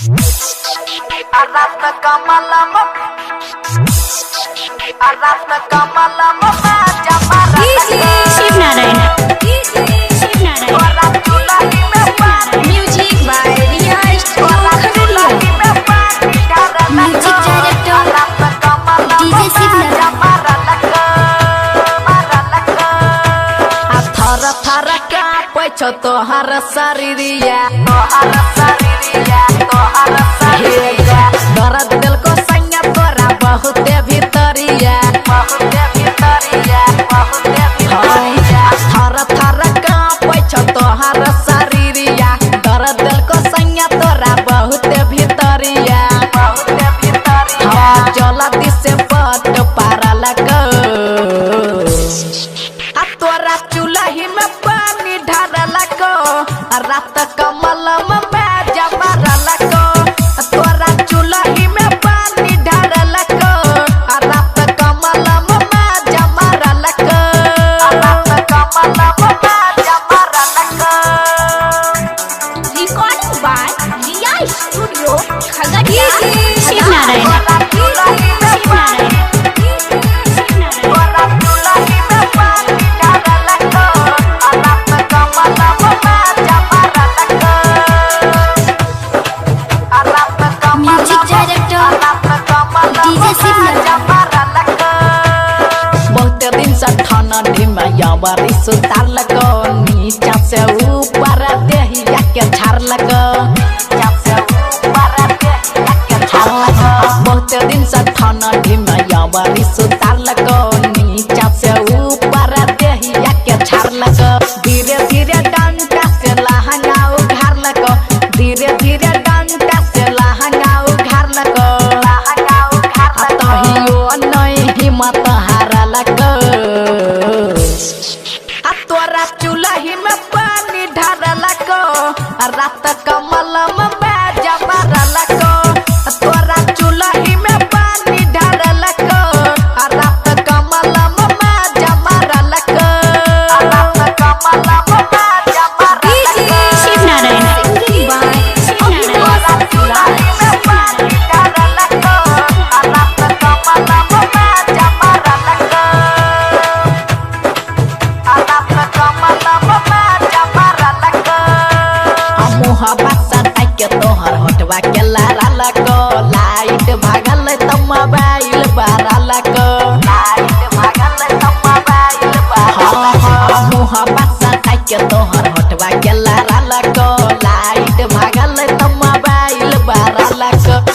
Arrastra kamalama, arrastra kamalama, jamara. Shiv Narayana. Music by Riya Studio Khadulia. Music director DJ Shiv Narayana. Thara thara ka pacho tohar saririya, दर्द दिल को संग तोरा बहुते भीतरिया थर थर कांपै छ तोहर शरीरिया दर्द दिल को संग तोरा बहुते भीतरिया जल्दी से पट पारल तोरा चूल्ही में पानी ढारल रात कमल में बैजा मारल तोरा चूल्ही में पानी ढारल रात कमल में बैजा मारल Recording by Riya Studio Khadulia. Shiv Narayana. Music director DJ Shiv Narayana. बहुत दिन से ठाना ढीमा यावरी सुतार लगो नीचा से ऊपर देहिया के झार लगो बहुत दिन से ठाना ढीमा यावरी सुतार लगो नीचा से ऊपर देहिया के झार लगो धीरे धीरे डंडा से लहंगा उघार लगो धीरे धीरे डंडा से लहंगा उघार लगो तहियो नहीं हिम्मत हारल तोरा चूल्ही में पानी ढारल रात कमल में बैजा मारल तोरा चूल्ही में पानी ढारल रात कमल में बैजा मारल Shiv Narayana. Singing by तोहर हटवा के लाल लाइट भागल त मोबाइल बारल के तोहर हटवा के लाल लाइट भागल त मोबाइल बारल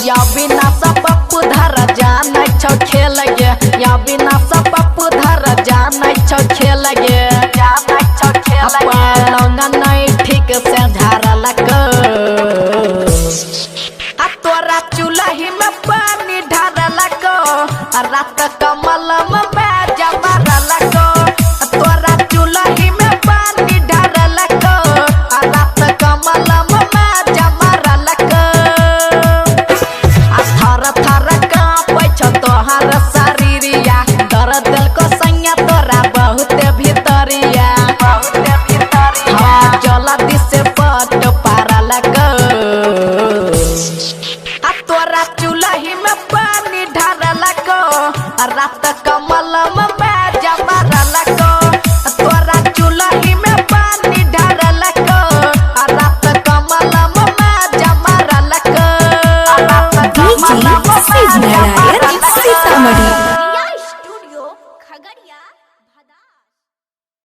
या बिना सब पप्पू धर जान छौ खेल गे या बिना सब पप्पू धर जान छौ खेल गे नहीं ठीक से झारल तोरा चूल्ही में पानी ढारल रात कमल में बैजा मारल तोरा चूल्ही में पानी ढारल रात कमल में बैजा मारल थर थर कांपै छ तोहर शरीरिया दर्द दिल को संग तोरा बहुते भीतरिया जल्दी से पट पारल तोरा चूल्ही में पानी ढारल रात कमल में बैजा मारल तोरा चूल्ही में पानी ढारल रात कमल में बैजा मारल DJ Shiv Narayana. Sitamarhi. Riya Studio Khadulia.